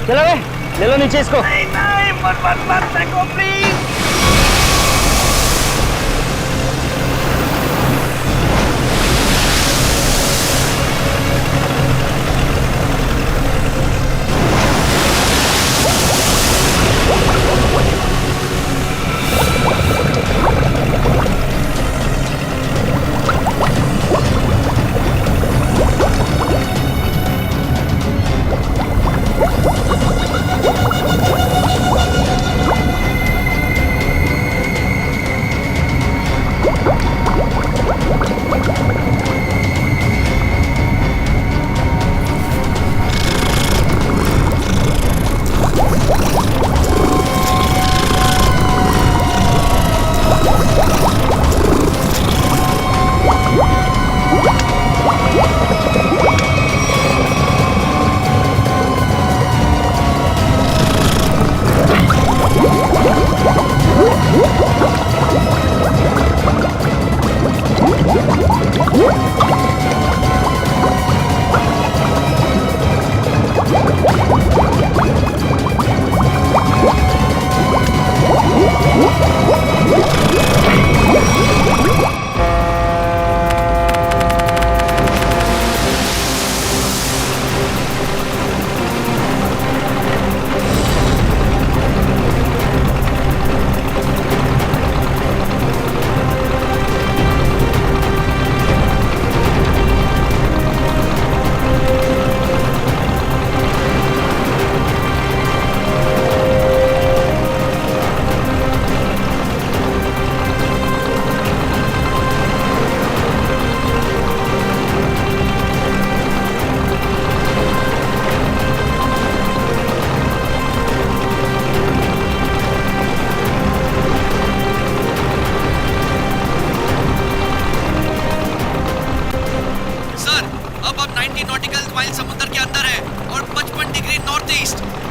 चलो बे, ले लो नीचे इसको। नहीं नहीं, मत मत मत देखो प्लीज।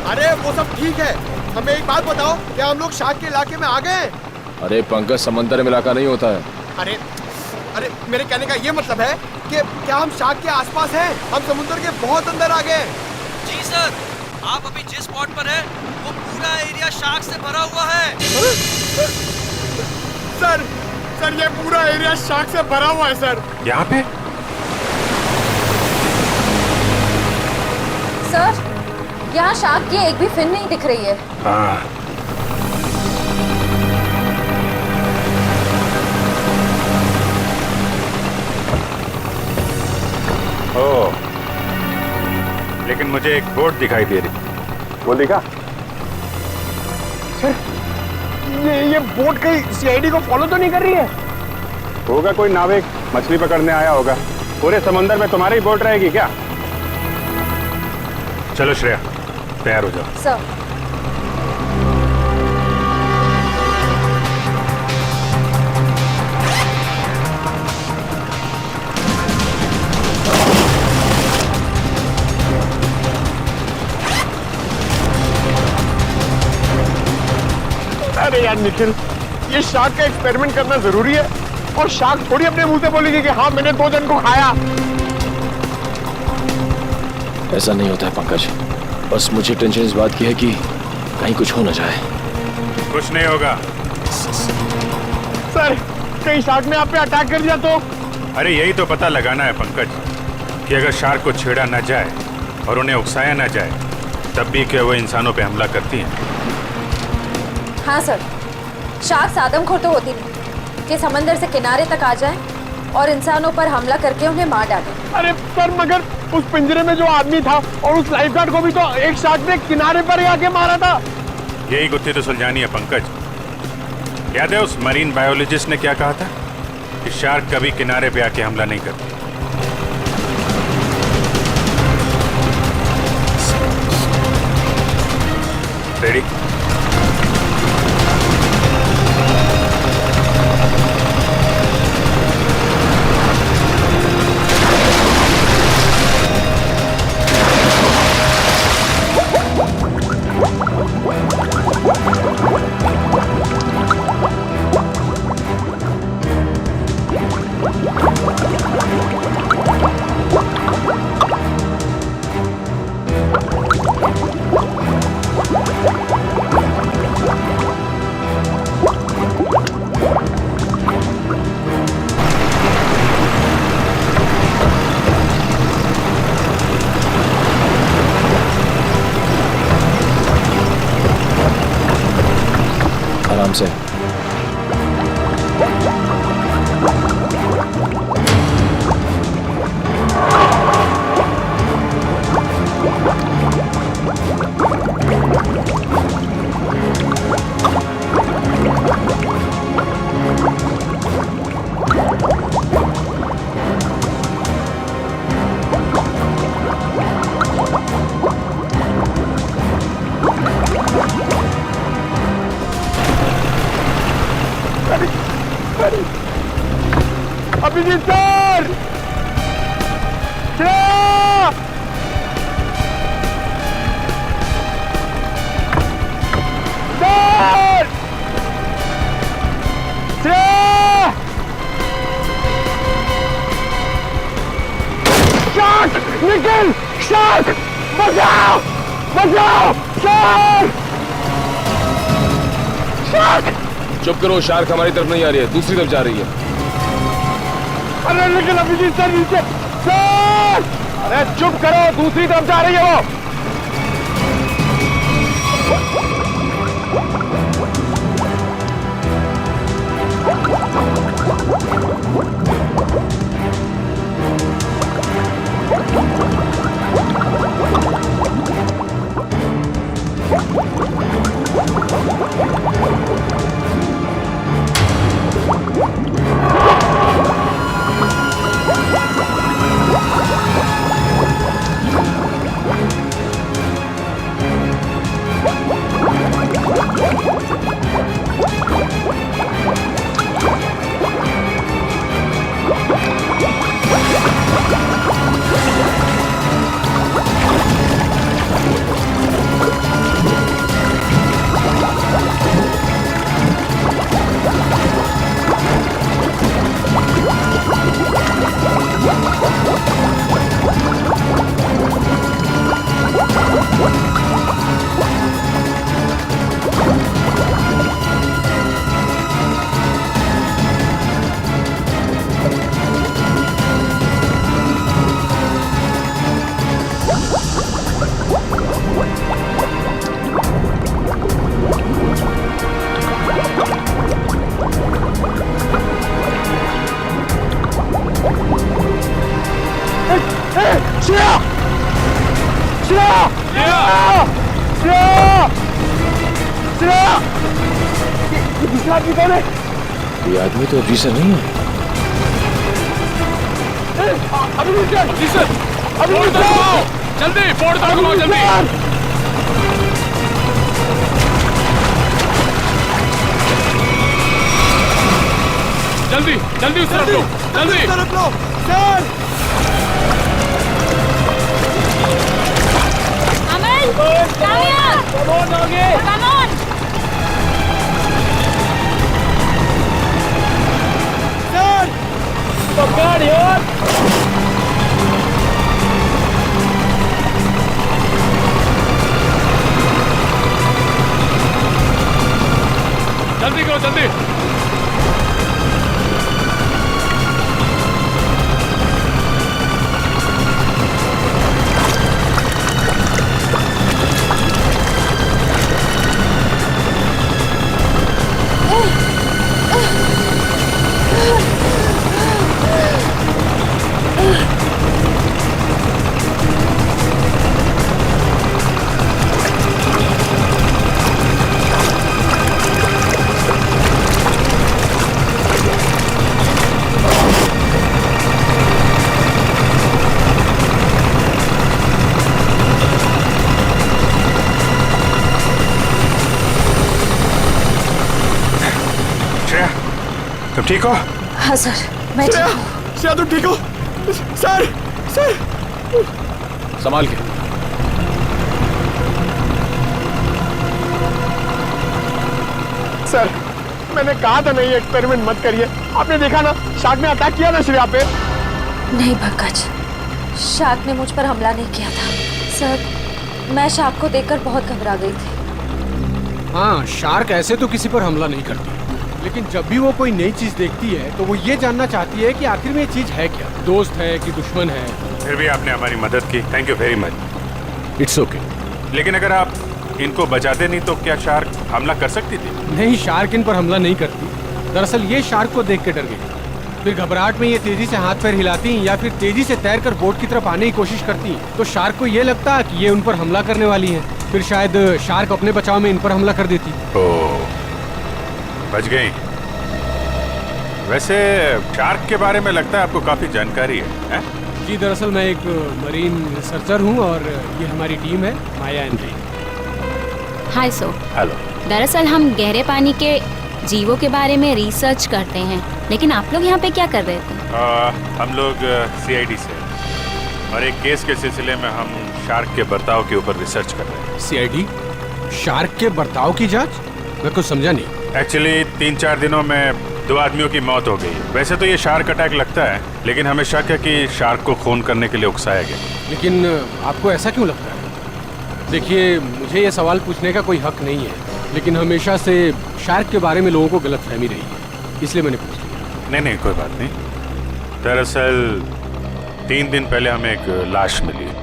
अरे वो सब ठीक है, हमें एक बात बताओ, क्या हम लोग शार्क के इलाके में आ गए? अरे पंकज, समंदर में इलाका नहीं होता है। अरे अरे मेरे कहने का ये मतलब है कि क्या हम शार्क के आसपास हैं? हम समुद्र के बहुत अंदर आ गए। जी सर, आप अभी जिस स्पॉट पर है वो पूरा एरिया शार्क से भरा हुआ है। सर ये पूरा एरिया शार्क से भरा हुआ है सर। यहाँ पे? सर, यहाँ शार्क की एक भी फिन नहीं दिख रही है। हाँ। ओह, लेकिन मुझे एक बोट दिखाई दे रही। वो दिखा? सर, ये बोट कहीं सीआईडी को फॉलो तो नहीं कर रही है? होगा कोई नाविक मछली पकड़ने आया होगा। पूरे समंदर में तुम्हारी बोट रहेगी क्या? चलो श्रेया, तैयार हो जाओ। सर। अरे यार निखिल, ये शार्क का एक्सपेरिमेंट करना जरूरी है, और शार्क थोड़ी अपने मुंह से बोलेगी कि हाँ मैंने 2 जन को खाया। ऐसा नहीं होता है पंकज, बस मुझे टेंशन इस बात की है कि कहीं कुछ हो ना जाए। कुछ नहीं होगा। सर, कहीं शार्क ने आप पे अटैक कर दिया तो? अरे यही तो पता लगाना है पंकज, कि अगर शार्क को छेड़ा ना जाए और उन्हें उकसाया ना जाए, तब भी क्या वो इंसानों पे हमला करती हैं? हाँ सर, शार्क आदमखोर तो होती नहीं कि समंदर से किनारे तक आ जाएं और इंसानों पर हमला करके उन्हें मार डालें। अरे सर, मगर उस पिंजरे में जो आदमी था और उस लाइफगार्ड को भी तो एक शार्क ने किनारे पर ही आके मारा था। यही गुत्थी तो सुलझानी है पंकज। याद है उस मरीन बायोलॉजिस्ट ने क्या कहा था, कि शार्क कभी किनारे पे आके हमला नहीं करती। रेडी? से। अभिजीत सर, शार्क निकल, शार्क बचाओ, बचाओ, शार्क, शार्क। चुप करो, शार्क हमारी तरफ नहीं आ रही है, दूसरी तरफ जा रही है। अरे निकल अभिजीत सर नीचे, सर। अरे चुप करो, दूसरी तरफ जा रही है वो। ये आदमी तो अभी से नहीं है। जल्दी फोड़ दो, जल्दी जल्दी जल्दी उस तरफ लो, जल्दी तरफ लो, सर। अमन, कमोन आगे। कमोन। सर, पकड़ यार। जल्दी करो, जल्दी तुम ठीक हो? हाँ सर, मैं ठीक हूँ। श्रेया तुम ठीक हो? Sir, sir. संभाल के। सर, मैंने कहा था नहीं एक्सपेरिमेंट मत करिए। आपने देखा ना, शार्क ने अटैक किया ना श्रेया पे। नहीं पंकज, शार्क ने मुझ पर हमला नहीं किया था। सर, मैं शार्क को देखकर बहुत घबरा गई थी। हाँ, शार्क ऐसे तो किसी पर हमला नहीं करती, लेकिन जब भी वो कोई नई चीज देखती है तो वो ये जानना चाहती है कि आखिर में ये चीज है क्या, दोस्त है कि दुश्मन है। फिर भी आपने हमारी मदद की, thank you very much. It's okay. लेकिन अगर आप इनको बचाते नहीं तो क्या शार्क हमला कर सकती थी? नहीं, शार्क इन पर हमला नहीं करती। दरअसल ये शार्क को देख के डर गई। फिर घबराहट में ये तेजी से हाथ पैर हिलाती या फिर तेजी से तैरकर बोट की तरफ आने की कोशिश करती, तो शार्क को ये लगता कि ये उन पर हमला करने वाली है। फिर शायद शार्क अपने बचाव में इन पर हमला कर देती। ओह, बच गई। वैसे शार्क के बारे में लगता है आपको काफी जानकारी है? जी, दरअसल मैं एक मरीन रिसर्चर हूँ और ये हमारी टीम है, माया एंड रे। हाय सो। हेलो। दरअसल हम गहरे पानी के जीवों के बारे में रिसर्च करते हैं, लेकिन आप लोग यहाँ पे क्या कर रहे थे? हम लोग CID से और एक केस के सिलसिले में हम शार्क के बर्ताव के ऊपर रिसर्च कर रहे हैं। CID? शार्क के बर्ताव की जांच? मैं कुछ समझा नहीं। एक्चुअली 3-4 दिनों में 2 आदमियों की मौत हो गई। वैसे तो ये शार्क अटैक लगता है, लेकिन हमें शक है कि शार्क को खून करने के लिए उकसाया गया। लेकिन आपको ऐसा क्यों लगता है? देखिए, मुझे ये सवाल पूछने का कोई हक नहीं है, लेकिन हमेशा से शार्क के बारे में लोगों को गलतफहमी रही है, इसलिए मैंने पूछ लिया। नहीं, कोई बात नहीं। दरअसल 3 दिन पहले हमें एक लाश मिली।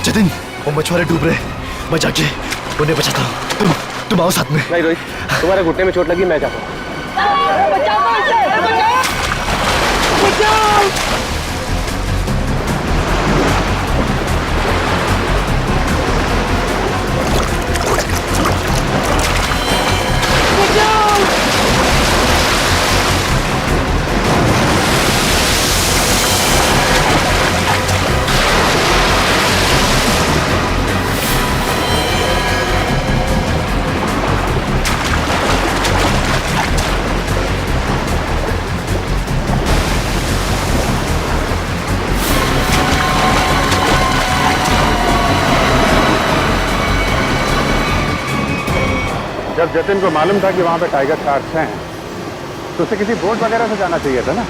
जतिन, वो मछुआरे डूब रहे, मैं जाके उन्हें बचाता हूँ। तुम आओ साथ में। नहीं रोहित, तुम्हारे घुटने में चोट लगी, मैं जाता हूँ। जब जतिन को मालूम था कि वहाँ पे टाइगर शार्क्स हैं, तो उसे किसी बोट वगैरह से जाना चाहिए था ना।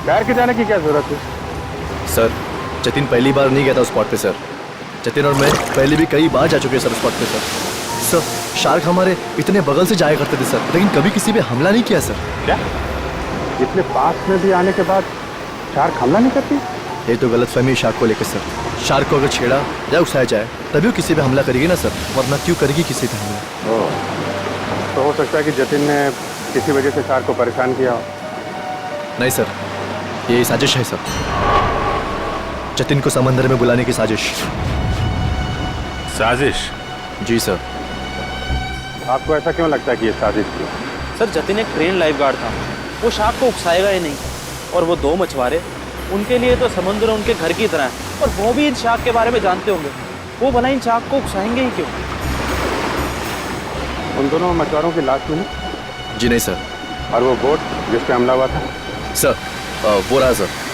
तैर के जाने की क्या जरूरत है? सर, जतिन पहली बार नहीं गया था उस स्पॉट पे सर। जतिन और मैं पहले भी कई बार जा चुके हैं सर उस स्पॉट पे सर। सर, शार्क हमारे इतने बगल से जाया करते थे सर, लेकिन कभी किसी पे हमला नहीं किया सर। क्या? इतने पास में भी आने के बाद शार्क हमला नहीं करती? ये तो गलतफहमी शार्क को लेकर सर। शार्क को अगर छेड़ा या उकसाया जाए तभी वो किसी पे हमला करेगी ना सर, वरना क्यों करेगी किसी पे हमला? ओह, तो हो सकता है कि जतिन ने किसी वजह से शार्क को परेशान किया हो। नहीं सर, ये साजिश है सर। जतिन को समंदर में बुलाने की साजिश। साजिश? जी सर। आपको ऐसा क्यों लगता है कि ये साजिश थी? सर, जतिन एक ट्रेन लाइफ गार्ड था, वो शार्क को उकसाएगा ही नहीं। और वो 2 मछुआरे, उनके लिए तो समुद्र उनके घर की तरह है, और वो भी इन शार्क के बारे में जानते होंगे। वो भला इन शार्क को उकसाएंगे ही क्यों? उन दोनों मछुआरों की लाश मिली? जी नहीं सर। और वो बोट जिस पे हमला हुआ था? सर, वो रहा सर।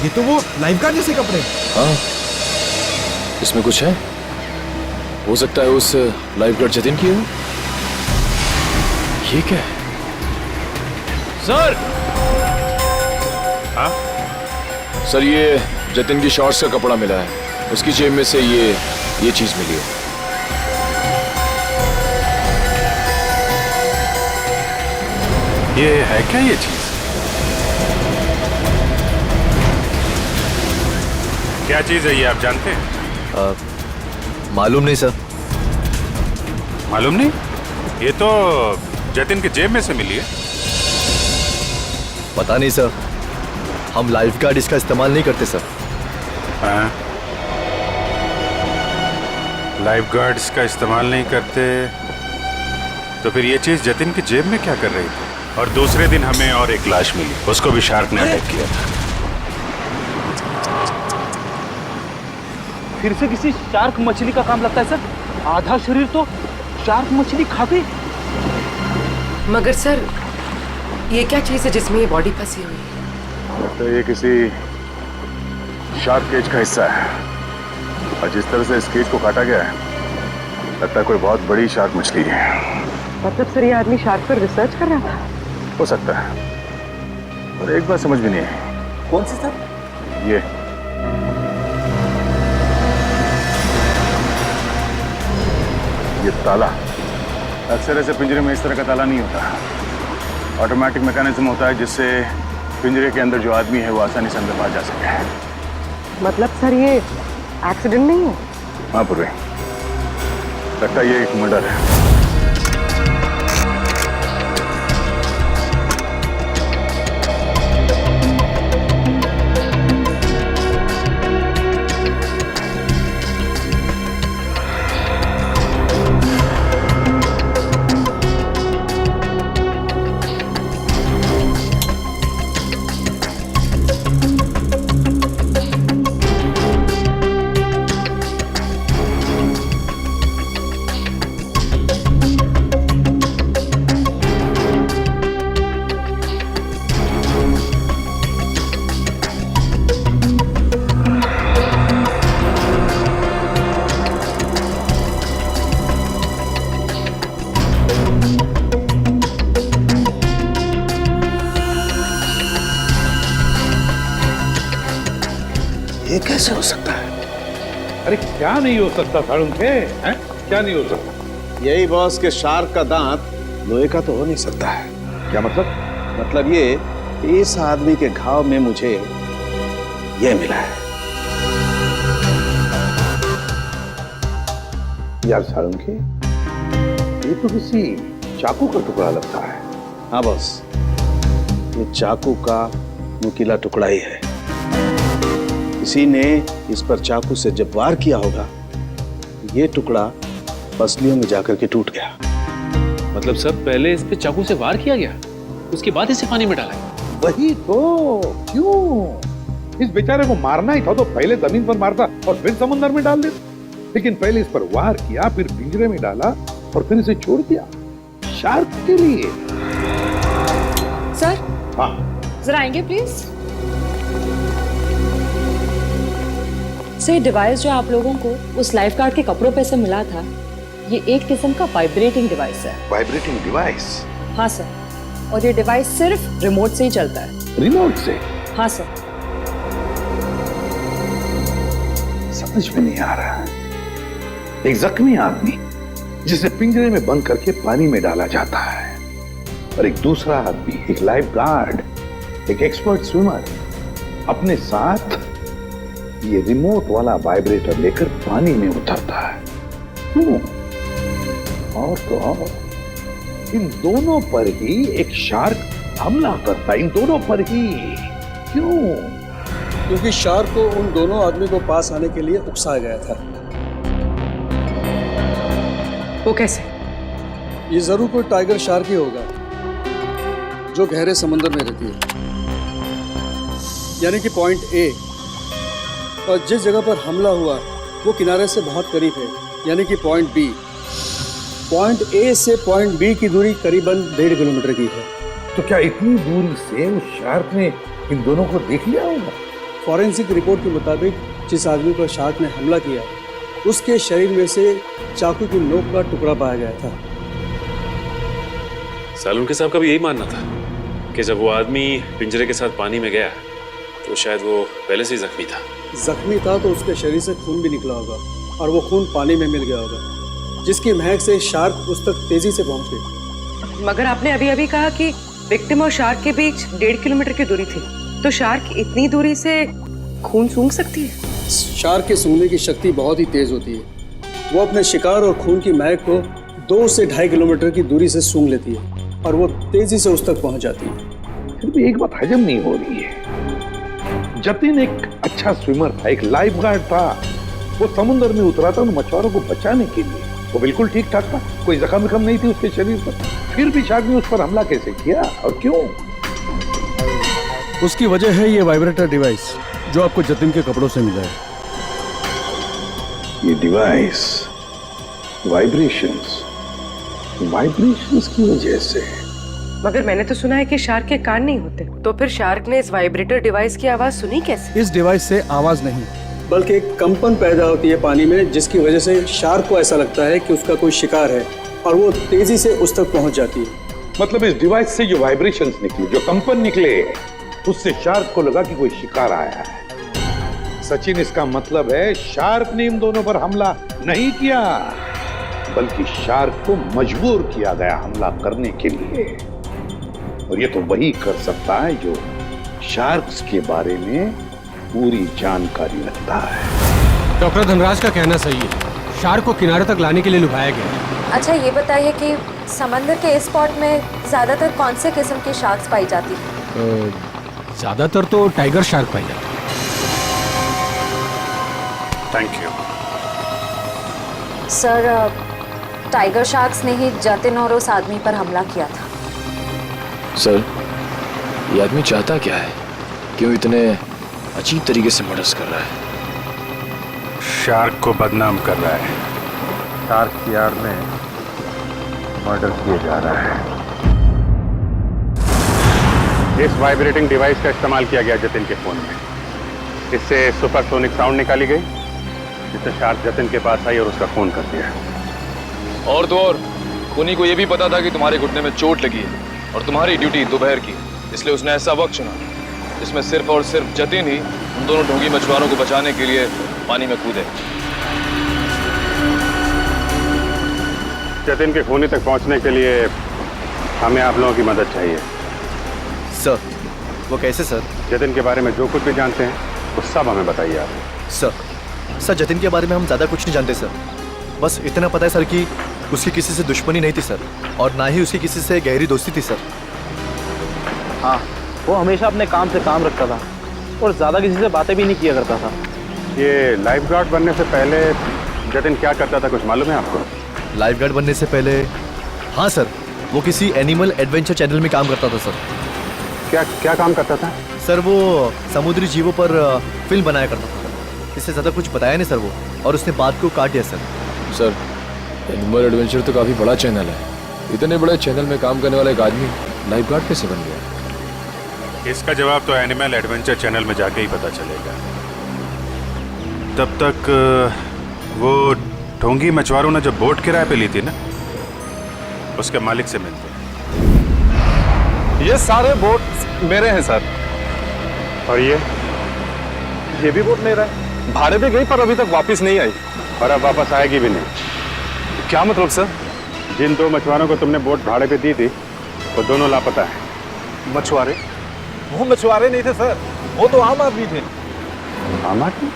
ये तो वो लाइफ गार्ड जैसे कपड़े। हाँ, इसमें कुछ है। हो सकता है उस लाइफ गार्ड जतिन की हो। ये क्या है? सर! हाँ? सर, ये जतिन की शॉर्ट्स का कपड़ा मिला है। उसकी जेब में से ये चीज मिली है। ये है क्या ये चीज? क्या चीज है ये, आप जानते हैं? मालूम नहीं सर। मालूम नहीं? ये तो जतिन के जेब में से मिली है। पता नहीं सर, हम लाइफ गार्ड इसका इस्तेमाल नहीं करते सर। हाँ। लाइफ गार्ड्स का इस्तेमाल नहीं करते तो फिर ये चीज जतिन की जेब में क्या कर रही थी? और दूसरे दिन हमें और एक लाश मिली, उसको भी शार्क ने अटैक किया था। फिर से किसी शार्क मछली का काम लगता है सर। आधा शरीर तो शार्क मछली खा गई। मगर सर ये क्या चीज है जिसमें ये बॉडी फंसी हुई है? तो ये किसी शार्क केज का हिस्सा है और जिस तरह से इस केज को काटा गया है लगता है कोई बहुत बड़ी शार्क मछली है। मतलब सर ये आदमी शार्क पर रिसर्च कर रहा था? हो सकता है, और एक बात समझ भी नहीं है। कौन सी सर? ये ताला अक्सर ऐसे पिंजरे में इस तरह का ताला नहीं होता। ऑटोमेटिक मैकेनिज्म होता है जिससे पिंजरे के अंदर जो आदमी है वो आसानी से अंदर बाहर जा सके। मतलब सर ये एक्सीडेंट नहीं है? हाँ पूर्वी, लगता है ये एक मर्डर है। ये कैसे हो सकता है? अरे क्या नहीं हो सकता साळुंखे, हैं? क्या नहीं हो सकता? यही बॉस के शार्क का दांत लोहे का तो हो नहीं सकता है। क्या मतलब? मतलब ये इस आदमी के घाव में मुझे ये मिला है। यार साळुंखे, ये तो किसी चाकू का टुकड़ा लगता है। हाँ बॉस, ये चाकू का नुकीला टुकड़ा ही है। किसी ने इस पर चाकू से जब वार किया होगा, ये टुकड़ा पसलियों में जाकर के टूट गया। मतलब सर पहले इस पे चाकू से वार किया गया, उसके बाद इसे पानी में डाला गया। वही तो, क्यों? इस बेचारे को मारना ही था तो पहले जमीन पर मारता और फिर समुद्र में डाल देता। लेकिन पहले इस पर वार किया, फिर पिंजरे में डाला और फिर इसे छोड़ दिया शार्क के लिए। सर हाँ जरा आएंगे प्लीज। सर डिवाइस जो आप लोगों को उस लाइफ गार्ड के कपड़ों पे से मिला था, ये एक किस्म का वाइब्रेटिंग डिवाइस है। Vibrating device? हाँ सर, और ये डिवाइस सिर्फ रिमोट से ही चलता है। रिमोट से? हाँ सर। समझ में नहीं आ रहा। एक जख्मी आदमी जिसे पिंजरे में बंद करके पानी में डाला जाता है, और एक दूसरा आदमी, एक लाइफ गार्ड, एक एक्सपर्ट स्विमर, अपने साथ ये रिमोट वाला वाइब्रेटर लेकर पानी में उतरता है। क्यों? और तो और, इन दोनों पर ही एक शार्क हमला करता है, इन दोनों पर ही। क्यों? क्योंकि शार्क को उन दोनों आदमी को पास आने के लिए उकसाया गया था। वो कैसे? ये जरूर कोई टाइगर शार्क ही होगा जो गहरे समुद्र में रहती है, यानी कि पॉइंट ए। और जिस जगह पर हमला हुआ वो किनारे से बहुत करीब है, यानी कि पॉइंट बी। पॉइंट ए से पॉइंट बी की दूरी करीबन 1.5 किलोमीटर की है। तो क्या इतनी दूरी से उस शार्क ने इन दोनों को देख लिया होगा? फॉरेंसिक रिपोर्ट के मुताबिक जिस आदमी पर शार्क ने हमला किया, उसके शरीर में से चाकू की नोक का टुकड़ा पाया गया था। सालुंखे साहब का भी यही मानना था कि जब वो आदमी पिंजरे के साथ पानी में गया तो शायद वो पहले से ही जख्मी था। जख्मी था तो उसके शरीर से खून भी निकला होगा, और वो खून पानी में मिल गया होगा, जिसकी महक से शार्क उस तक तेजी से पहुंच गई। मगर आपने अभी अभी कहा कि विक्टिम और शार्क के बीच 1.5 किलोमीटर की दूरी थी, तो शार्क इतनी दूरी से खून सूंघ सकती है? शार्क के सूंघने की शक्ति बहुत ही तेज होती है। वो अपने शिकार और खून की महक को 2 से 2.5 किलोमीटर की दूरी से सूंघ लेती है, और वो तेजी से उस तक पहुंच जाती है। फिर भी एक बात हजम नहीं हो रही है। जतिन एक अच्छा स्विमर था, एक लाइफ गार्ड था, वो समुद्र में उतरा था उन मछुआरों को बचाने के लिए। वो बिल्कुल ठीक ठाक था, कोई जख्म नहीं थी उसके शरीर पर, फिर भी शार्क ने उस पर हमला कैसे किया और क्यों? उसकी वजह है ये वाइब्रेटर डिवाइस जो आपको जतिन के कपड़ों से मिला है। ये डिवाइस वाइब्रेशंस की वजह से। मगर मैंने तो सुना है कि शार्क के कान नहीं होते, तो फिर शार्क ने इस वाइब्रेटर डिवाइस की आवाज सुनी कैसे? इस डिवाइस से आवाज नहीं बल्कि एक कंपन पैदा होती है पानी में, जिसकी वजह से शार्क को ऐसा लगता है कि उसका कोई शिकार है और वो तेजी से उस तक पहुंच जाती है। मतलब इस डिवाइस से जो वाइब्रेशंस निकली, जो कंपन निकले, उससे शार्क को लगा कि कोई शिकार आया है। सचिन, इसका मतलब है शार्क ने इन दोनों पर हमला नहीं किया, बल्कि शार्क को मजबूर किया गया हमला करने के लिए। और ये तो वही कर सकता है जो शार्क्स के बारे में पूरी जानकारी रखता है। डॉक्टर धनराज का कहना सही है, शार्क को किनारे तक लाने के लिए लुभाया गया। अच्छा ये बताइए कि समंदर के इस स्पॉट में ज्यादातर कौन से किस्म की शार्क्स पाई जाती है? ज्यादातर तो टाइगर शार्क पाई जाती है। Thank you sir, tiger sharks ने ही जतिन और उस आदमी पर हमला किया था। सर, ये आदमी चाहता क्या है? क्यों इतने अजीब तरीके से मर्डर्स कर रहा है? शार्क को बदनाम कर रहा है। शार्क की आड़ में मर्डर किया जा रहा है। इस वाइब्रेटिंग डिवाइस का इस्तेमाल किया गया जतिन के फोन में। इससे सुपरसोनिक साउंड निकाली गई, जिससे शार्क जतिन के पास आई और उसका फोन कर दिया। और तो और खूनी को यह भी पता था कि तुम्हारे घुटने में चोट लगी है और तुम्हारी ड्यूटी दोपहर की, इसलिए उसने ऐसा वक्त चुना जिसमें सिर्फ और सिर्फ जतिन ही उन दोनों ढोंगी मछुआरों को बचाने के लिए पानी में कूदे। जतिन के खूनी तक पहुंचने के लिए हमें आप लोगों की मदद चाहिए। सर, वो कैसे सर? जतिन के बारे में जो कुछ भी जानते हैं वो सब हमें बताइए आप। सर, जतिन के बारे में हम ज़्यादा कुछ नहीं जानते सर। बस इतना पता है सर कि उसकी किसी से दुश्मनी नहीं थी सर, और ना ही उसकी किसी से गहरी दोस्ती थी सर। हाँ, वो हमेशा अपने काम से काम रखता था और ज़्यादा किसी से बातें भी नहीं किया करता था। ये लाइफ गार्ड बनने से पहले जतिन क्या करता था, कुछ मालूम है आपको? लाइफ गार्ड बनने से पहले? हाँ सर, वो किसी एनिमल एडवेंचर चैनल में काम करता था सर। क्या काम करता था? सर, वो समुद्री जीवों पर फिल्म बनाया करता था। इससे ज़्यादा कुछ बताया नहीं सर वो, और उसने बात को काट दिया सर। सर, एनिमल एडवेंचर तो काफी बड़ा चैनल है। इतने बड़े चैनल में काम करने वाला एक आदमी लाइफ गार्ड कैसे बन गया? इसका जवाब तो एनिमल एडवेंचर चैनल में जाके ही पता चलेगा। तब तक वो ढोंगी मछुआरों ने जो बोट किराए पे ली थी ना, उसके मालिक से मिलते हैं। ये सारे बोट मेरे हैं सर। और ये भी बोट मेरा है। भाड़े पे गई पर अभी तक वापस नहीं आई, और अब वापस आएगी भी नहीं। क्या मतलब सर? जिन दो मछुआरों को तुमने बोट भाड़े पे दी थी वो दोनों लापता है। मछुआरे? वो मछुआरे नहीं थे सर, वो तो आम आदमी थे। आम आदमी?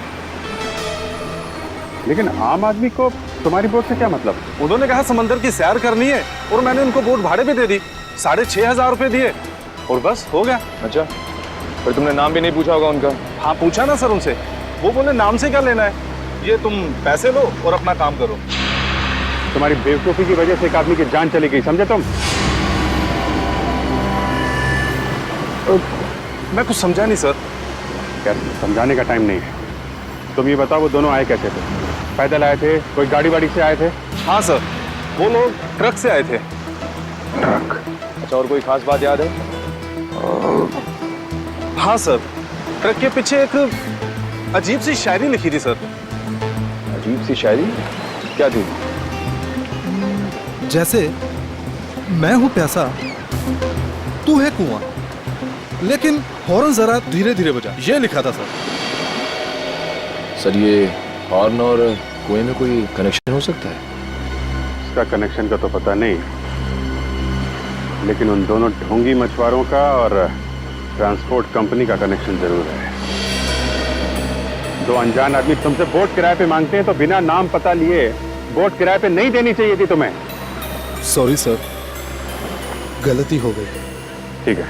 लेकिन आम आदमी को तुम्हारी बोट से क्या मतलब? उन्होंने कहा समंदर की सैर करनी है और मैंने उनको बोट भाड़े पे दे दी। 6,500 रुपए दिए और बस हो गया। अच्छा, फिर तुमने नाम भी नहीं पूछा होगा उनका? हाँ, पूछा ना सर उनसे। वो बोले नाम से क्या लेना है, ये तुम पैसे लो और अपना काम करो। तुम्हारी बेवकूफी की वजह से एक आदमी की जान चली गई, समझे तुम? मैं कुछ समझा नहीं सर। यार, समझाने का टाइम नहीं है। तुम ये बताओ, वो दोनों आए कैसे थे? पैदल आए थे, कोई गाड़ी वाड़ी से आए थे? हाँ सर, वो लोग ट्रक से आए थे। ट्रक? अच्छा, और कोई खास बात याद है? हाँ सर, ट्रक के पीछे एक अजीब सी शायरी लिखी थी सर। अजीब सी शायरी? क्या थी? जैसे मैं हूं प्यासा, तू है कुआं, लेकिन हॉर्न जरा धीरे धीरे बजा, ये लिखा था सर। सर, ये हॉर्न और कुएं में कोई कनेक्शन हो सकता है? इसका कनेक्शन का तो पता नहीं, लेकिन उन दोनों ढोंगी मछुआरों का और ट्रांसपोर्ट कंपनी का कनेक्शन जरूर है। दो अनजान आदमी तुमसे बोट किराए पे मांगते हैं तो बिना नाम पता लिए बोट किराए पे नहीं देनी चाहिए थी तुम्हें। सॉरी सर, गलती हो गई। ठीक है,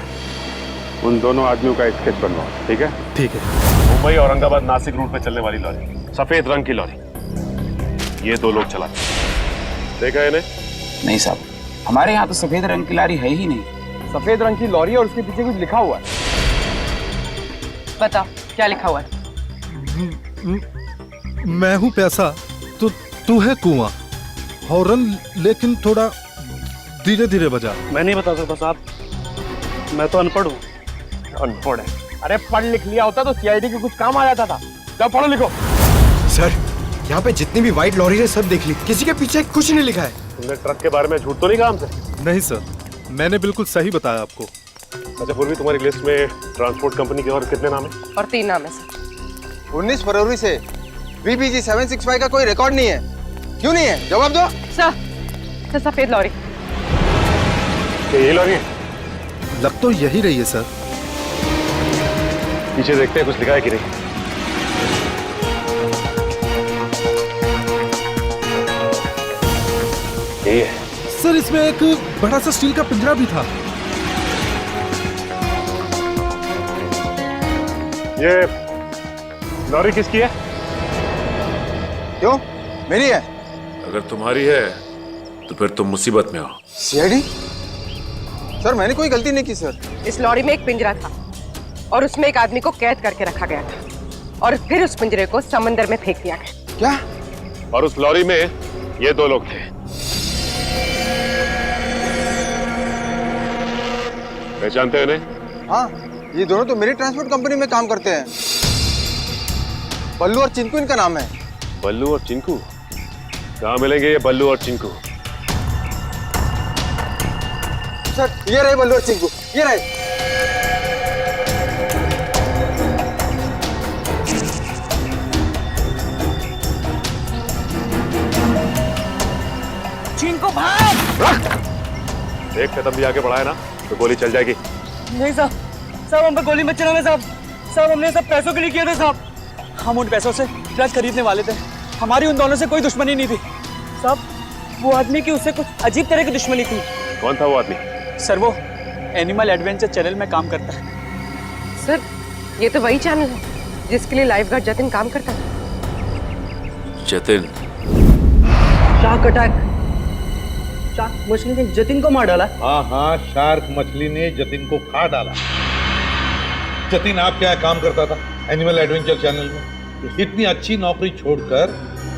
उन दोनों आदमियों का स्केच बनवाओ। ठीक है? ठीक है। मुंबई औरंगाबाद नासिक रूट पे चलने वाली लॉरी, सफेद रंग की लॉरी। ये दो लोग चलाते। देखा इन्हें? नहीं साहब, हमारे यहाँ तो सफेद रंग की लॉरी है ही नहीं। सफेद रंग की लॉरी और उसके पीछे कुछ लिखा हुआ है। बताओ क्या लिखा हुआ है? मैं हूँ प्यासा, तू है कुआं। हॉर्न लेकिन थोड़ा धीरे धीरे बजा। मैं नहीं बता सकता साहब, मैं तो अनपढ़ हूँ। अनपढ़ है? अरे पढ़ लिख लिया होता तो सीआईडी के कुछ काम आ जाता था। जाओ पढ़ो लिखो। सर, यहाँ पे जितनी भी व्हाइट लॉरी है सब देख ली, किसी के पीछे कुछ नहीं लिखा है। तुमने ट्रक के बारे में झूठ तो नहीं कहा हमसे? नहीं सर, मैंने बिल्कुल सही बताया आपको। अच्छा पूर्वी, तुम्हारी लिस्ट में ट्रांसपोर्ट कंपनी के और कितने नाम है? और 3 नाम है सर। 19 फरवरी से VBG 765 का कोई रिकॉर्ड नहीं है। क्यों नहीं है? जवाब दो। सर, सफेद लॉरी। ये लॉरी है? लग तो यही रही है सर। पीछे देखते हैं कुछ लिखा है कि नहीं। ये है सर, इसमें एक बड़ा सा स्टील का पिंजरा भी था। ये लॉरी किसकी है? क्यों? मेरी है। अगर तुम्हारी है तो फिर तुम मुसीबत में हो। सीआईडी? सर मैंने कोई गलती नहीं की सर। इस लॉरी में एक पिंजरा था और उसमें एक आदमी को कैद करके रखा गया था और फिर उस पिंजरे को समंदर में फेंक दिया गया। क्या? और उस लॉरी में ये 2 लोग थे। पहचानते हो इन्हें? हाँ, ये दोनों तो मेरी ट्रांसपोर्ट कंपनी में काम करते हैं। बल्लू और चिंकू इनका नाम है। बल्लू और चिंकू? कहाँ मिलेंगे ये बल्लू और चिंकू? सर ये रहे बल्लू और चिंकू, ये रहे। चिंकू भाई! एक कदम भी आगे बढ़ाए ना तो गोली चल जाएगी। नहीं साहब, साहब हम पे गोली मत चलाना साहब। साहब हमने सब पैसों के लिए किया था साहब। हम उन पैसों से ट्रक खरीदने वाले थे। हमारी उन दोनों से कोई दुश्मनी नहीं थी साहब। वो आदमी की उससे कुछ अजीब तरह की दुश्मनी थी। कौन था वो आदमी? सर वो एनिमल एडवेंचर चैनल में काम करता है। सर ये तो वही चैनल है जिसके लिए लाइफ गार्ड जतिन काम करता है। जतिन? Shark attack. शार्क मछली ने जतिन को मार डाला। हाँ हाँ, शार्क मछली ने जतिन को खा डाला। जतिन आपके यहाँ काम करता था एनिमल एडवेंचर चैनल में। इतनी अच्छी नौकरी छोड़कर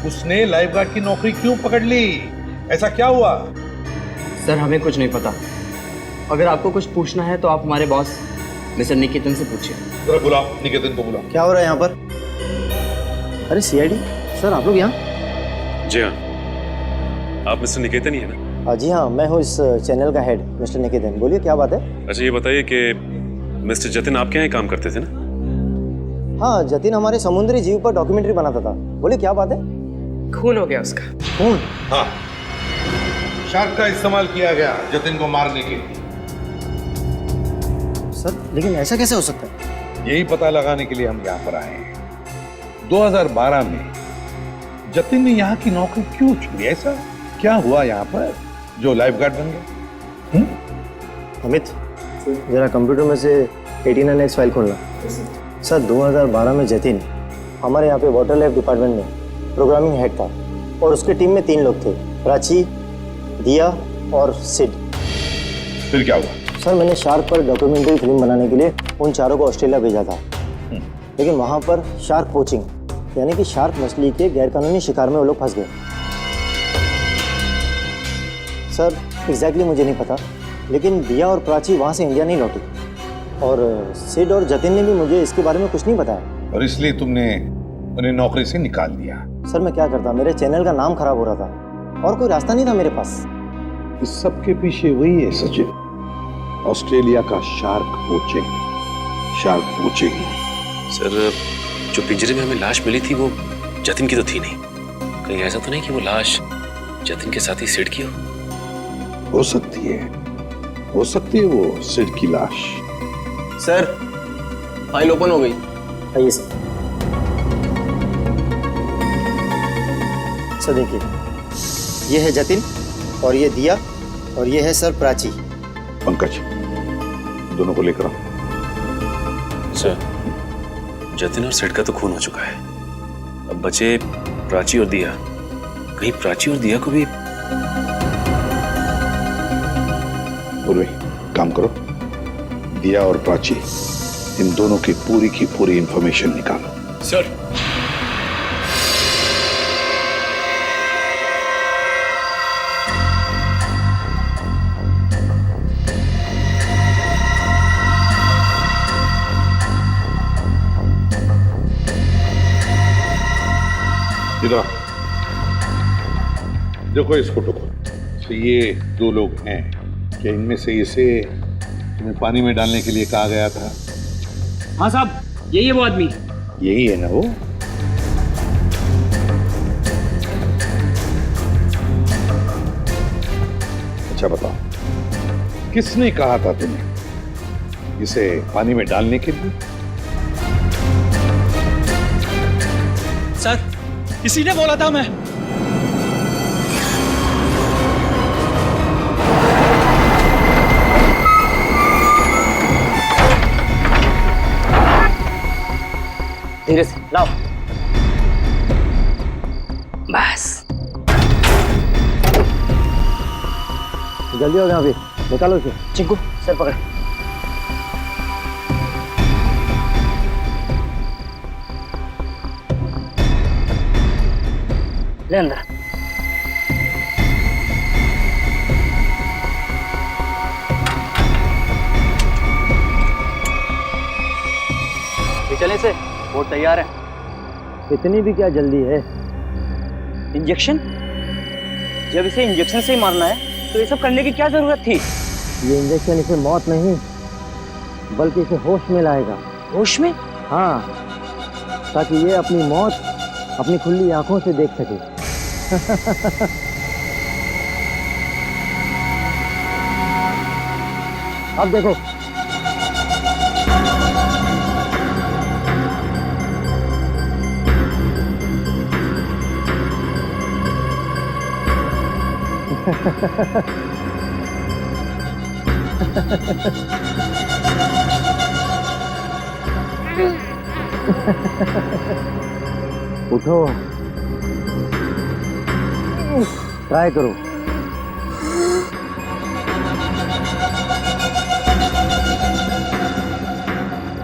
उसने लाइफ गार्ड की नौकरी क्यों पकड़ ली? ऐसा क्या हुआ? सर हमें कुछ नहीं पता। अगर आपको कुछ पूछना है तो आप हमारे बॉस मिस्टर निकेतन से पूछिए। जरा बुलाओ, निकेतन को बुलाओ। क्या हो रहा है यहाँ पर? अरे सीआईडी सर, आप लोग यहाँ? जी हाँ। आप मिस्टर निकेतन ही है ना? जी हाँ, मैं हूँ इस चैनल का हेड मिस्टर निकेतन। बोलिए क्या बात है? अच्छा ये बताइए कि मिस्टर जतिन आपके यहाँ काम करते थे ना? हाँ, जतिन हमारे समुद्री जीव पर डॉक्यूमेंट्री बनाता था। बोलिए क्या बात है? खून हो गया उसका। खून? हाँ, शार्क का इस्तेमाल किया गया जतिन को मारने के लिए। सर लेकिन ऐसा कैसे हो सकता है? यही पता लगाने के लिए हम यहाँ पर आए हैं। 2012 में जतिन ने यहाँ की नौकरी क्यों छोड़ी? ऐसा क्या हुआ यहाँ पर जो लाइफ गार्ड बन गया? अमित, जरा कंप्यूटर में से 89X फाइल खोलना। सर 2012 में जतिन हमारे यहाँ पे वाटर लाइफ डिपार्टमेंट में प्रोग्रामिंग हेड था और उसकी टीम में 3 लोग थे, प्राची, दिया और सिड। फिर क्या हुआ? सर मैंने शार्क पर डॉक्यूमेंट्री फिल्म बनाने के लिए उन चारों को ऑस्ट्रेलिया भेजा था, लेकिन वहाँ पर शार्क पोचिंग यानी कि शार्क मछली के गैरकानूनी शिकार में वो लोग फंस गए। सर एग्जैक्टली मुझे नहीं पता, लेकिन दिया और प्राची वहाँ से इंडिया नहीं लौटी और सिड और जतिन ने भी मुझे इसके बारे में कुछ नहीं बताया। और इसलिए तुमने उन्हें नौकरी से निकाल दिया? सर मैं क्या करता, मेरे चैनल का नाम खराब हो रहा था और कोई रास्ता नहीं था मेरे पास। इस सब के पीछे वही है सचिन, ऑस्ट्रेलिया का shark poaching. Shark poaching. Sir जो पिंजरे में हमें लाश मिली थी वो जतिन की तो थी नहीं। कहीं ऐसा तो नहीं कि वो लाश जतिन के साथ ही सिड की हो सकती है वो सिड की लाश। सर फाइल ओपन हो गई। आइए सर। सर देखिए, ये है जतिन और ये दिया और ये है सर प्राची। पंकज दोनों को लेकर आओ। सर जतिन और सिड का तो खून हो चुका है, अब बचे प्राची और दिया। कहीं प्राची और दिया को भी। पूर्वी काम करो, दिया और प्राची इन दोनों की पूरी इंफॉर्मेशन निकालो। सर। इधर देखो इस फोटो को। तो ये दो लोग हैं, क्या इनमें से इसे तुम्हें पानी में डालने के लिए कहा गया था? हाँ साहब, यही है वो आदमी। यही है ना वो? अच्छा बताओ, किसने कहा था तुम्हें इसे पानी में डालने के लिए? सर, इसी ने बोला था। मैं धीरे से लाओ। बस जल्दी हो गया, अभी निकालो इसे। चिंकू सर पकड़। ले अंदर। चले से वो तैयार है। इतनी भी क्या जल्दी है? इंजेक्शन? जब इसे इंजेक्शन से ही मारना है तो ये सब करने की क्या जरूरत थी? ये इंजेक्शन इसे मौत नहीं बल्कि इसे होश में लाएगा। होश में? हाँ, ताकि ये अपनी मौत अपनी खुली आंखों से देख सके। अब देखो। उठो, ट्राई करो।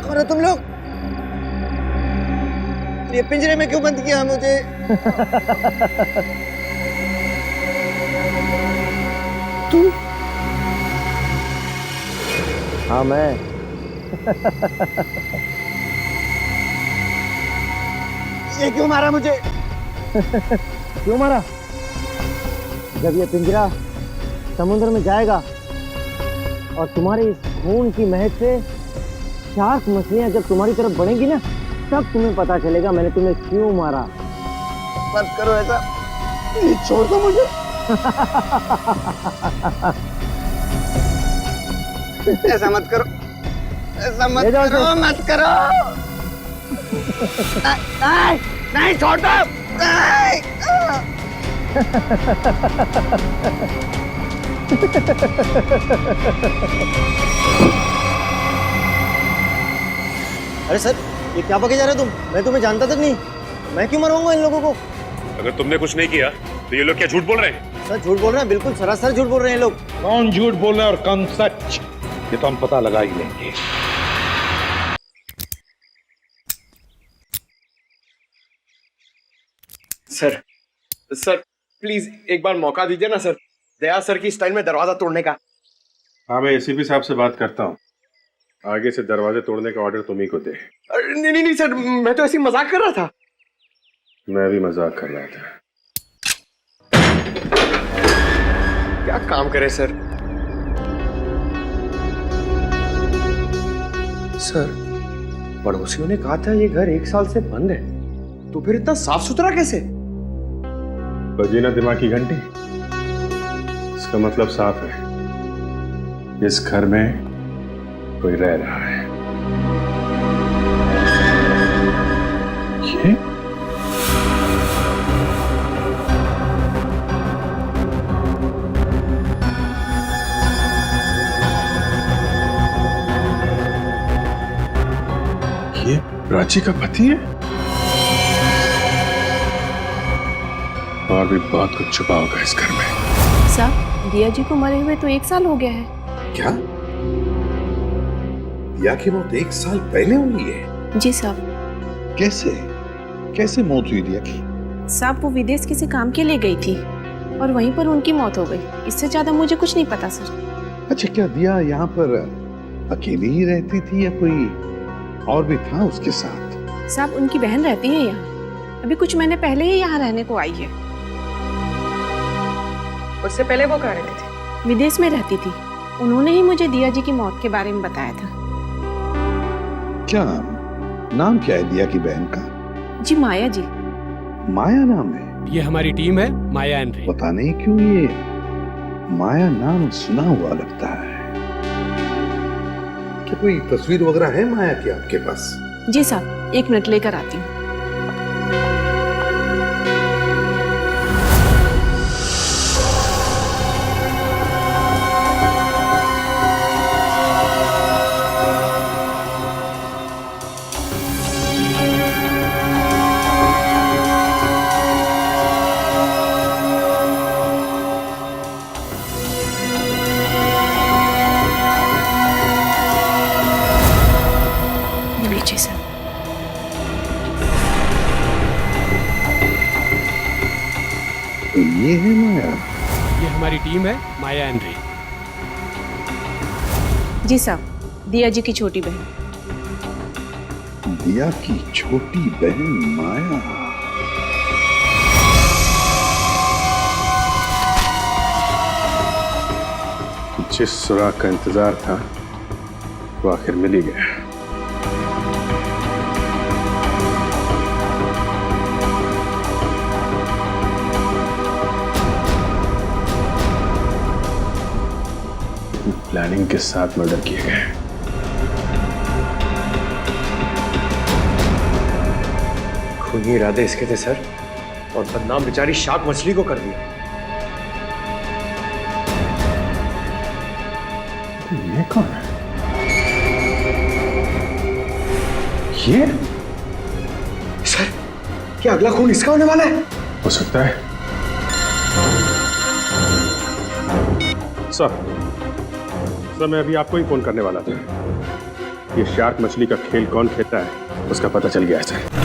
कौन हो तुम लोग? ये पिंजरे में क्यों बंद किया मुझे? तू? हाँ मैं। ये क्यों मारा मुझे? क्यों मारा? जब ये पिंजरा समुद्र में जाएगा और तुम्हारी इस खून की महक से शार्क मछलियां जब तुम्हारी तरफ बढ़ेंगी ना, तब तुम्हें पता चलेगा मैंने तुम्हें क्यों मारा। मत करो ऐसा, छोड़ दो मुझे। ऐसा मत करो, ऐसा मत करो, मत करो। नहीं, नहीं छोड़ दो। नहीं। अरे सर, ये क्या बके जा रहे हो तुम? मैं तुम्हें जानता तक नहीं। मैं क्यों मरवाऊंगा इन लोगों को? अगर तुमने कुछ नहीं किया तो ये लोग क्या झूठ बोल रहे हैं? सर झूठ बोल रहे हैं, बिल्कुल सरासर झूठ बोल रहे हैं लोग। कौन झूठ बोल रहा है और कौन सच, ये तो हम पता लगा ही लेंगे। सर, सर प्लीज एक बार मौका दीजिए ना सर, दया सर की स्टाइल में दरवाजा तोड़ने का। हाँ, मैं एसीपी साहब से बात करता हूँ। आगे से दरवाजे तोड़ने का ऑर्डर तुम ही को दे। नहीं नहीं नहीं सर, मैं तो ऐसी मजाक कर रहा था। मैं भी मजाक कर रहा था। क्या काम करे सर? सर, पड़ोसियों ने कहा था ये घर 1 साल से बंद है, तो फिर इतना साफ सुथरा कैसे? बजी ना दिमाग की घंटी, इसका मतलब साफ है, इस घर में कोई रह रहा है। ये? ये प्राची का पति है? और भी बहुत कुछ छुपा होगा इस घर में। साहब, दिया जी को मरे हुए तो 1 साल हो गया है। क्या? दिया की मौत 1 साल पहले हुई है? जी साहब। कैसे? कैसे मौत हुई दिया की? साहब, वो विदेश किसी काम के लिए गई थी और वहीं पर उनकी मौत हो गई। इससे ज्यादा मुझे कुछ नहीं पता सर। अच्छा, क्या दिया यहाँ पर अकेली ही रहती थी या कोई और भी था उसके साथ? साहब, उनकी बहन रहती है यहाँ। अभी कुछ महीने पहले ही यहाँ रहने को आई है। उससे पहले वो कहाँ रहती थी? विदेश में रहती थी। उन्होंने ही मुझे दिया जी की मौत के बारे में बताया था। क्या नाम क्या है दिया की बहन का? जी माया जी। माया नाम है? ये हमारी टीम है, माया एंड रे। पता नहीं क्यों ये माया नाम सुना हुआ लगता है। क्या कोई तस्वीर वगैरह है माया की आपके पास? जी साहब, 1 मिनट लेकर आती हूँ। तो ये है माया? ये हमारी टीम है, माया एंड रे। जी साहब, दिया जी की छोटी बहन। दिया की छोटी बहन माया। जिस सुराग का इंतजार था वो आखिर मिल ही गया। प्लानिंग के साथ मर्डर किए गए। खूनी इरादे इसके थे सर, और बदनाम बेचारी शार्क मछली को कर दिया। ये कौन है? ये? सर, क्या अगला खून इसका होने वाला है? हो सकता है। सर, मैं अभी आपको ही फोन करने वाला था। ये शार्क मछली का खेल कौन खेलता है उसका पता चल गया है सर।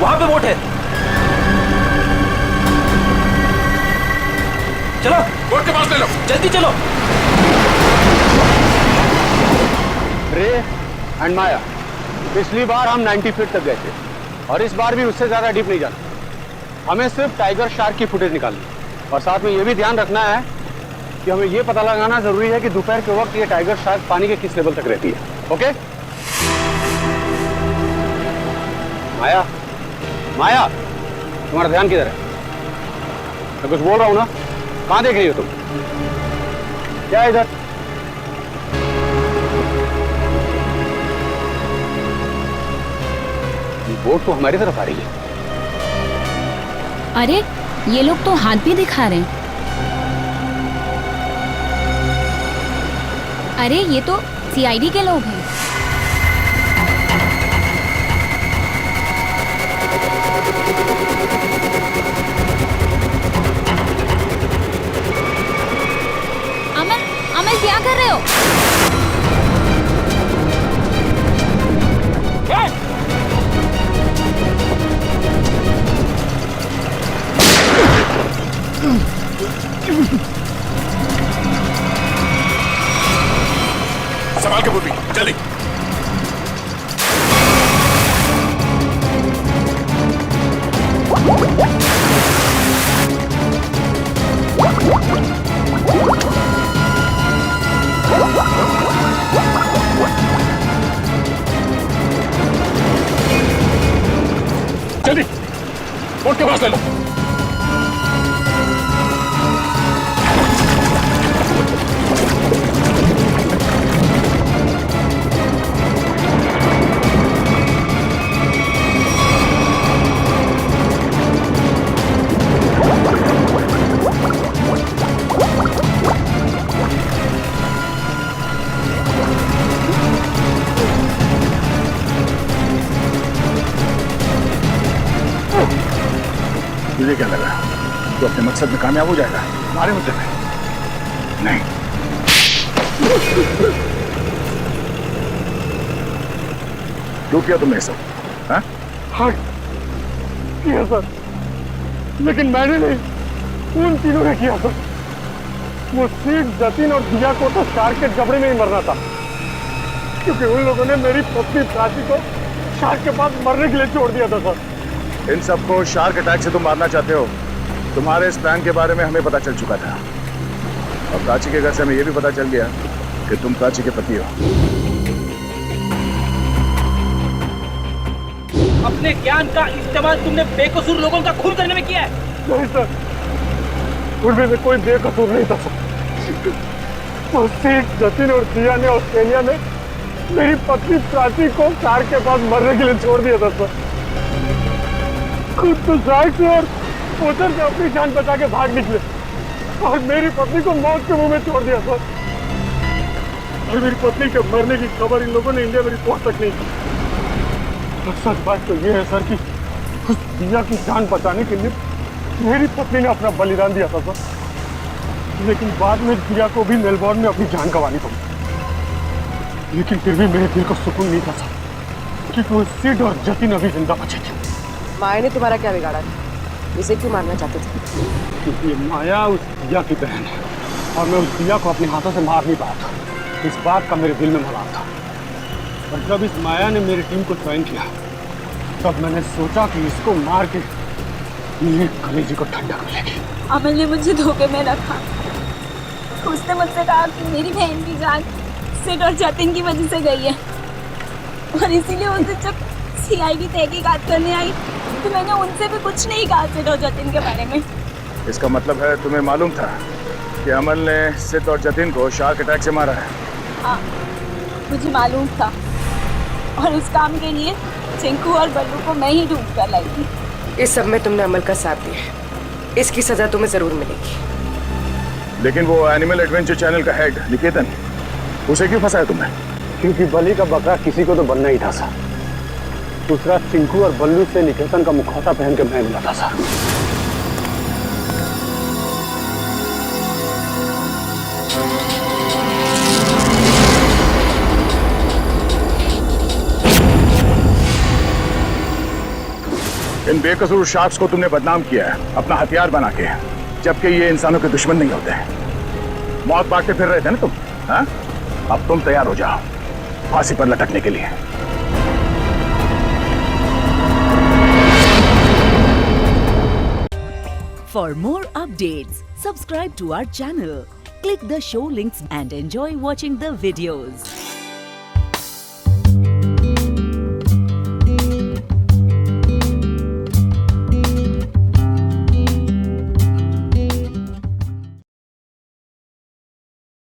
वहां पे बोट है। चलो बोट के पास ले लो, जल्दी चलो। रे एंड माया, पिछली बार हम 90 फीट तक गए थे और इस बार भी उससे ज्यादा डीप नहीं जाना। हमें सिर्फ टाइगर शार्क की फुटेज निकालनी और साथ में ये भी ध्यान रखना है कि हमें ये पता लगाना जरूरी है कि दोपहर के वक्त ये टाइगर शार्क पानी के किस लेवल तक रहती है। ओके माया, माया तुम्हारा ध्यान किधर है? मैं कुछ बोल रहा हूं ना, कहां देख रही हो तुम? क्या है इधर? बोट तो हमारी तरफ आ रही है। अरे ये लोग तो हाथ भी दिखा रहे हैं। अरे ये तो सीआईडी के लोग हैं। अमल क्या कर रहे हो? संभाल के पूर्वी, जल्दी। जल्दी बोट के पास ले लो। तो अपने मकसद में कामयाब हो जाएगा। हमारे मुद्दे में नहीं। क्यों किया तुमने सब? हाँ? हाँ किया सर, लेकिन मैंने नहीं, उन तीनों ने किया सर। वो सीट, जतिन और दिया को तो शार्क के जबड़े में ही मरना था, क्योंकि उन लोगों ने मेरी पत्नी प्राची को शार्क के पास मरने के लिए छोड़ दिया था सर। इन सबको शार्क अटैक से तुम मारना चाहते हो। तुम्हारे इस प्लान के बारे में हमें पता चल चुका था, और प्राची के घर से हमें यह भी पता चल गया कि तुम प्राची के पति हो। अपने ज्ञान का इस्तेमाल तुमने बेकसूर लोगों का खून करने में किया है। नहीं सर, उनमें से कोई बेकसूर नहीं था सर। वो सीट, जतिन और दिया ने ऑस्ट्रेलिया में मेरी पत्नी प्राची को शार्क के पास मरने के लिए छोड़ दिया था सर। खुद तो शार्क से और उधर से अपनी जान बचा के भाग निकले, और मेरी पत्नी को मौत के मुंह में छोड़ दिया सर। और मेरी पत्नी के मरने की खबर इन लोगों ने इंडिया में रिपोर्ट तक नहीं की। और सच बात तो ये है सर कि उस दिया की जान बचाने के लिए मेरी पत्नी ने अपना बलिदान दिया था सर, लेकिन बाद में दिया को भी मेलबोर्न में अपनी जान गंवानी पड़ी। लेकिन फिर भी मेरे दिल को सुकून नहीं था सर, क्योंकि वो सिड और जतिन अभी जिंदा बचे थे। माया ने तुम्हारा क्या बिगाड़ा था? इसे क्यों मारना चाहते थे? क्योंकि ये माया उस दिया की बहन है, और मैं उस दिया को अपने हाथों से मार नहीं पाया था। इस बात का मेरे दिल में मलाल था। और जब इस माया ने मेरी टीम को ज्वाइन किया, तब मैंने सोचा कि इसको मार के मेरे कलेजे को ठंडक मिलेगी। अमल ने मुझे धोखे में रखा। उसने मुझसे कहा कि मेरी बहन की जान सिड और जतिन की वजह से गई है, और इसीलिए उस दिन जब CID तहकीकात करने आई तो मैंने उनसे भी कुछ नहीं कहा सिड और जतिन के बारे में। इसका मतलब है तुम्हें मालूम था कि अमल ने सिड और जतिन को शार्क अटैक से मारा है? हाँ, मुझे मालूम था, और इस काम के लिए चिंकू और बल्लू को मैं ही ढूंढ कर लाई थी। इस सब में तुमने अमल का साथ दिया है, इसकी सजा तुम्हें जरूर मिलेगी। लेकिन वो एनिमल एडवेंचर चैनल का हेड निकेतन, उसे क्यों फंसाया तुमने? क्योंकि बलि का बकरा किसी को तो बनना ही था सर। दूसरा, चिंकू और बल्लू से निकेतन का मुखौटा पहन के मैं मिला था सर। इन बेकसूर शार्क्स को तुमने बदनाम किया है अपना हथियार बना के, जबकि ये इंसानों के दुश्मन नहीं होते। मौत बांटते फिर रहे थे ना तुम, हाँ? अब तुम तैयार हो जाओ फांसी पर लटकने के लिए। For more updates, subscribe to our channel, click the show links and enjoy watching the videos.